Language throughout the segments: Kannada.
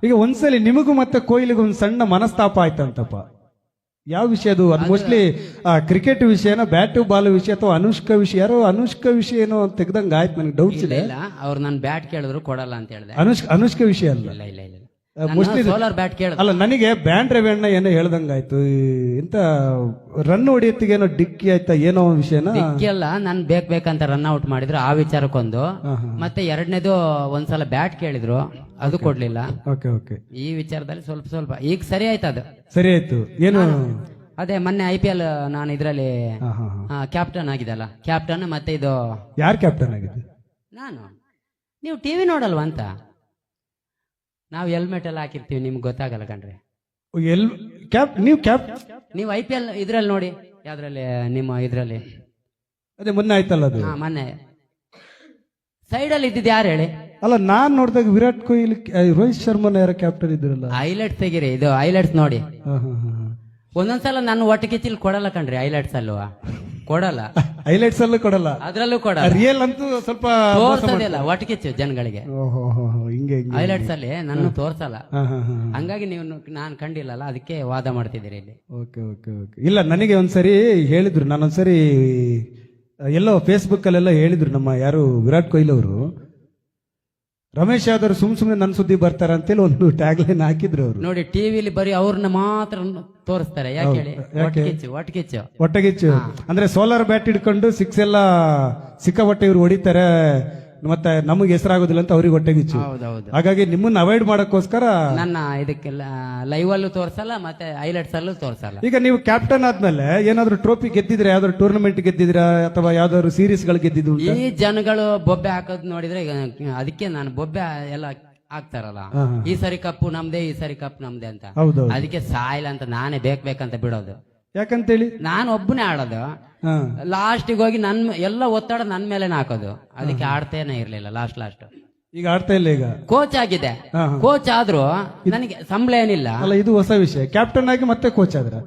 ಈಗ ಒಂದ್ಸಲಿ ನಿಮಗೂ ಮತ್ತೆ ಕೊಹ್ಲಿಗೂ ಒಂದು ಸಣ್ಣ ಮನಸ್ತಾಪ ಆಯ್ತಂತಪ್ಪ. ಯಾವ ವಿಷಯ ಅದು? ಅದು ಮೋಸ್ಟ್ಲಿ ಕ್ರಿಕೆಟ್ ವಿಷಯನ, ಬ್ಯಾಟು ಬಾಲ್ ವಿಷಯ, ಅಥವಾ ಅನುಷ್ಕಾ ವಿಷಯ? ಯಾರೋ ಅನುಷ್ಕಾ ವಿಷಯ ಏನೋ ತೆಗ್ದಂಗ ಆಯ್ತು, ನನಗೆ ಡೌಟ್ಸ್ ಇದೆ. ಇಲ್ಲ, ಅವ್ರು ನಾನು ಬ್ಯಾಟ್ ಕೇಳಿದ್ರು ಕೊಡಲ್ಲ ಅಂತ ಹೇಳಿದೆ. ಅನುಷ್ಕಾ ವಿಷಯ ಅಲ್ಲ. ಇಲ್ಲ ಇಲ್ಲ ಇಲ್ಲ, ಮೋಸ್ಟ್ಲಿ ಸೋಲಾರ್ ಬ್ಯಾಟ್ ಕೇಳ. ಅಲ್ಲ, ನನಗೆ ಬ್ಯಾಂಡ್ ರವಿಯಣ್ಣ ಏನೋ ಹೇಳ್ದಂಗಾಯ್ತು, ಇಂತ ರನ್ ಹೊಡಿಯತ್ತಿಗೆ ಏನೋ ಡಿಕ್ಕಿ ಆಯ್ತಾ ಏನೋ ವಿಷಯನ. ಡಿಕ್ಕಿ ಅಲ್ಲ, ನಾನು ಬೇಕಂತ ರನ್ ಔಟ್ ಮಾಡಿದ್ರು ಆ ವಿಚಾರಕ್ಕೊಂದು. ಮತ್ತೆ ಎರಡನೇದು ಒಂದ್ಸಲ ಬ್ಯಾಟ್ ಕೇಳಿದ್ರು, ಅದು ಕೊಡ್ಲಿಲ್ಲ. Okay okay. ಈ ವಿಚಾರದಲ್ಲಿ ಸ್ವಲ್ಪ ಈಗ ಸರಿ ಆಯ್ತು, ಅದು ಸರಿ ಆಯ್ತು. ಏನು ಅದೇ ಮೊನ್ನೆ IPL ನಾನು ಇದ್ರಲ್ಲಿ ಕ್ಯಾಪ್ಟನ್ ಆಗಿದಲ್ಲ, ಕ್ಯಾಪ್ಟನ್. ಮತ್ತೆ ಇದು ಯಾರು ಕ್ಯಾಪ್ಟನ್ ಆಗಿದೆ? ನಾನು. ನೀವು ಟಿವಿ ನೋಡಲ್ವಾ ಅಂತ? ನಾವು ಹೆಲ್ಮೆಟ್ ಎಲ್ಲ ಹಾಕಿರ್ತೀವಿ, ನಿಮ್ಗೆ ಗೊತ್ತಾಗಲ್ಲ ಕಣ್ರಿ. ನೀವು IPL ಇದ್ರಲ್ಲಿ ನೋಡಿ, ಯಾವ್ದ್ರಲ್ಲಿ? ನಿಮ್ಮ ಇದ್ರಲ್ಲಿ ಅದೇ ಮೊನ್ನೆ ಆಯ್ತಲ್ಲ ಅದು. ಮೊನ್ನೆ ಸೈಡ್ ಅಲ್ಲಿ ಇದ್ದಿದ್ದು ಯಾರು ಹೇಳಿ? ಅಲ್ಲ, ನಾನ್ ನೋಡಿದಾಗ ವಿರಾಟ್ ಕೊಹ್ಲಿ, ರೋಹಿತ್ ಶರ್ಮನ ಯಾರ ಕ್ಯಾಪ್ಟನ್ ಇದ್ರಲ್ಲ. ಹೈಲೈಟ್ಸ್ ತೆಗಿರಿ, ಇದು ಹೈಲೈಟ್ಸ್ ನೋಡಿ. ಒಂದೊಂದ್ಸಲ ನಾನು ಒಟ್ಟಿಗೆ ಚಿಲ್ ಕೊಡಲ್ಲ ಕಣ್ರಿ, ಹೈಲೈಟ್ಸ್ ಅಲ್ವಾ ಕೊಡಲ್ಲ, ಹೈಲೈಟ್ಸ್ ಅಲ್ಲೂ ಕೊಡಲ್ಲ, ಅದ್ರಲ್ಲೂ ಕೊಡಲ್ಲ. ರಿಯಲ್ ಅಂತೂ ಸ್ವಲ್ಪ ತೋರ್ಸೋದಿಲ್ಲ ಒಟ್ಟಿಗೆ ಜನಗಳಿಗೆ. ಹಿಂಗೆ ಹೈಲೈಟ್ಸ್ ಅಲ್ಲಿ ನನ್ನ ತೋರ್ಸಲ್ಲ, ಹಂಗಾಗಿ ನೀವು ನಾನು ಕಂಡಿಲ್ಲಲ್ಲ, ಅದಕ್ಕೆ ವಾದ ಮಾಡ್ತಿದ್ದೀರಿ ಇಲ್ಲಿ. Okay okay okay. ಇಲ್ಲ, ನನಗೆ ಒಂದ್ಸರಿ ಹೇಳಿದ್ರು, ನಾನೊಂದ್ಸರಿ ಎಲ್ಲೋ ಫೇಸ್ಬುಕ್ ಅಲ್ಲೆಲ್ಲ ಹೇಳಿದ್ರು, ನಮ್ಮ ಯಾರು ವಿರಾಟ್ ಕೊಹ್ಲಿ ಅವರು, ರಮೇಶ್ ಯಾದವ್ ಸುಮ್ನೆ ನನ್ನ ಸುದ್ದಿ ಬರ್ತಾರ ಅಂತೇಳಿ ಒಂದು ಟ್ಯಾಗ್ ಲೈನ್ ಹಾಕಿದ್ರು ಅವರು. ನೋಡಿ, ಟಿವಿಲಿ ಬರೀ ಅವ್ರನ್ನ ಮಾತ್ರ ತೋರಿಸ್ತಾರೆ. ಯಾಕೆ ಹೇಳಿ? ಒಟ್ಟಗಿಚ್ಚು ಅಂದ್ರೆ ಸೋಲಾರ್ ಬ್ಯಾಟ್ ಹಿಡ್ಕೊಂಡು ಸಿಕ್ಸ್ ಎಲ್ಲ ಸಿಕ್ಕಾಪಟ್ಟೆ ಇವ್ರು ಹೊಡಿತಾರೆ, ಮತ್ತೆ ನಮಗೆ ಹೆಸರಾಗೋದಿಲ್ಲ ಅಂತ ಅವ್ರಿಗೆ ಹೊಟ್ಟೆಗಿಚ್ಚು. ಹಾಗಾಗಿ ನಿಮ್ಮನ್ನ ಅವಾಯ್ಡ್ ಮಾಡಕ್ಕೋಸ್ಕರ ನನ್ನ ಇದಕ್ಕೆಲ್ಲ ಲೈವ್ ಅಲ್ಲೂ ತೋರ್ಸಲ್ಲ, ಮತ್ತೆ ಹೈಲೈಟ್ಸ್ ಅಲ್ಲೂ ತೋರ್ಸಲ್ಲ. ಈಗ ನೀವು ಕ್ಯಾಪ್ಟನ್ ಆದ್ಮೇಲೆ ಏನಾದ್ರು ಟ್ರೋಫಿ ಗೆದ್ದಿದ್ರೆ, ಯಾವ್ದಾದ್ರು ಟೂರ್ನಮೆಂಟ್ ಗೆದ್ದಿದ್ರ, ಅಥವಾ ಯಾವ್ದಾದ್ರು ಸೀರೀಸ್ ಗಳು ಗೆದ್ದಿದ್ದು? ಈ ಜನಗಳು ಬೊಬ್ಬೆ ಹಾಕೋದ್ ನೋಡಿದ್ರೆ ಅದಕ್ಕೆ ನಾನು ಬೊಬ್ಬೆ ಎಲ್ಲ ಹಾಕ್ತಾರಲ್ಲ, ಈ ಸರಿ ಕಪ್ಪು ನಮ್ದೇ, ಈ ಸರಿ ಕಪ್ ನಮ್ದೇ ಅಂತ. ಅದಕ್ಕೆ ಸಾಯಿಲ್ಲ ಅಂತ ನಾನೇ ಬೇಕಂತ ಬಿಡೋದು. ಯಾಕಂತೇಳಿ ನಾನು ಒಬ್ಬನೇ ಆಡೋದು, ಲಾಸ್ಟಿಗೆ ಹೋಗಿ ಎಲ್ಲ ಒತ್ತಡ ನನ್ ಮೇಲೆ ಹಾಕೋದು. ಅದಕ್ಕೆ ಆಡ್ತೇನೆ ಇರ್ಲಿಲ್ಲ ಲಾಸ್ಟ್. ಈಗ ಆಡ್ತಾ ಇಲ್ಲ. ಈಗ ಕೋಚ್ ಆಗಿದೆ, ಕೋಚ್ ಆದ್ರೂ ನನಗೆ ಸಂಬಳ ಏನಿಲ್ಲ. ಅಲ್ಲ, ಇದು ಹೊಸ ವಿಷಯ. ಕ್ಯಾಪ್ಟನ್ ಆಗಿ ಮತ್ತೆ ಕೋಚ್ ಆದ್ರ?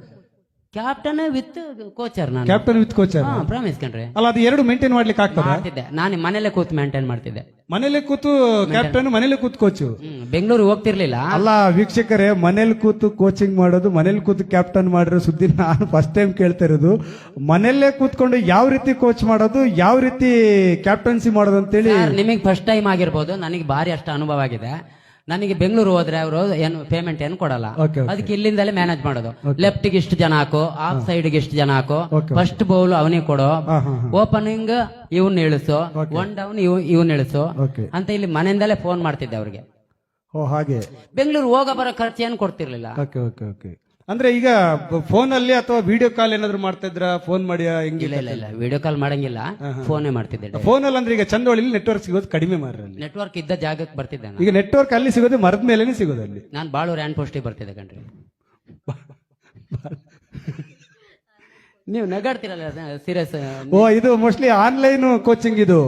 ಕ್ಯಾಪ್ಟನ್ ವಿತ್ ಕೋಚರ್. ನಾನು ಕ್ಯಾಪ್ಟನ್ ವಿತ್ ಕೋಚರ್ ಪ್ರಾಮಿಸ್ ಕಣ್ರಿ. ಅಲ್ಲ, ಅದು ಎರಡು ಮೇಂಟೈನ್ ಮಾಡ್ಲಿಕ್ಕೆ ಆಗ್ತದೆ? ನಾನು ಮನೇಲೆ ಕೂತು ಮೇಂಟೈನ್ ಮಾಡ್ತಿದ್ದೆ. ಮನೇಲೆ ಕೂತು ಕ್ಯಾಪ್ಟನ್, ಮನೇಲೆ ಕೂತು ಕೋಚ್. ಬೆಂಗಳೂರು ಹೋಗ್ತಿರ್ಲಿಲ್ಲ. ಅಲ್ಲ ವೀಕ್ಷಕರೇ, ಮನೇಲಿ ಕೂತು ಕೋಚಿಂಗ್ ಮಾಡೋದು, ಮನೇಲಿ ಕೂತು ಕ್ಯಾಪ್ಟನ್ ಮಾಡಿರೋ ಸುದ್ದಿ ನಾನು ಫಸ್ಟ್ ಟೈಮ್ ಕೇಳ್ತಾ ಇರೋದು. ಮನೆಯಲ್ಲೇ ಕೂತ್ಕೊಂಡು ಯಾವ ರೀತಿ ಕೋಚ್ ಮಾಡೋದು, ಯಾವ ರೀತಿ ಕ್ಯಾಪ್ಟನ್ಸಿ ಮಾಡೋದು ಅಂತೇಳಿ ನಿಮಗೆ ಫಸ್ಟ್ ಟೈಮ್ ಆಗಿರ್ಬೋದು, ನನಗೆ ಭಾರಿ ಅಷ್ಟು ಅನುಭವ ಆಗಿದೆ. ನನಗೆ ಬೆಂಗಳೂರು ಹೋದ್ರೆ ಅವರು ಏನು ಪೇಮೆಂಟ್ ಏನು ಕೊಡಲ್ಲ, ಅದಕ್ಕೆ ಇಲ್ಲಿಂದಲೇ ಮ್ಯಾನೇಜ್ ಮಾಡೋದು. ಲೆಫ್ಟ್ ಗೆ ಇಷ್ಟು ಜನ ಹಾಕು, ಆಫ್ ಸೈಡ್ ಗೆ ಇಷ್ಟು ಜನ ಹಾಕು, ಫಸ್ಟ್ ಬೌಲ್ ಅವನಿಗೆ ಕೊಡು, ಓಪನಿಂಗ್ ಇವನ್ ಇಳಿಸು, ಒನ್ ಡೌನ್ ಇವನ್ ಇಳಿಸು ಅಂತ ಇಲ್ಲಿ ಮನೆಯಿಂದಲೇ ಫೋನ್ ಮಾಡ್ತಿದ್ದೆ ಅವ್ರಿಗೆ. ಹಾಗೆ ಬೆಂಗಳೂರು ಹೋಗ ಬರೋ ಖರ್ಚು ಏನು ಕೊಡ್ತಿರ್ಲಿಲ್ಲ. ಅಂದ್ರೆ ಈಗ ಫೋನ್ ಅಲ್ಲಿ ಅಥವಾ ವಿಡಿಯೋ ಕಾಲ್ ಏನಾದ್ರು ಮಾಡ್ತಾ ಇದ್ರ? ಫೋನ್ ಮಾಡಿ ಇಲ್ಲ ವಿಡಿಯೋ ಕಾಲ್ ಮಾಡಂಗಿಲ್ಲ, ಫೋನೇ ಮಾಡ್ತಿದ್ದೆ. ಫೋನ್ ಅಲ್ಲಿ ಅಂದ್ರೆ ಈಗ ಚಂದೋಳಿ ನೆಟ್ವರ್ಕ್ ಸಿಗೋದು ಕಡಿಮೆ ಮಾರ್ರಲ್ಲಿ. ನೆಟ್ವರ್ಕ್ ಇದ್ದ ಜಾಗಕ್ಕೆ ಬರ್ತಿದ್ದೆ. ಈಗ ನೆಟ್ವರ್ಕ್ ಅಲ್ಲಿ ಸಿಗೋದು ಮರದ ಮೇಲೆನೆ ಸಿಗೋದು. ಅಲ್ಲಿ ನಾನು ಬಾಳೂರು ಹ್ಯಾಂಡ್ ಪೋಸ್ಟಿಗೆ ಬರ್ತಿದ್ದೆ ಕಣ್ರಿ. ನೀವು ನಗಾಡ್ತಿರಲ್ಲ ಸೀರಿಯಸ್. ಇದು ಮೋಸ್ಟ್ಲಿ ಆನ್ಲೈನ್ ಕೋಚಿಂಗ್ ಇದು.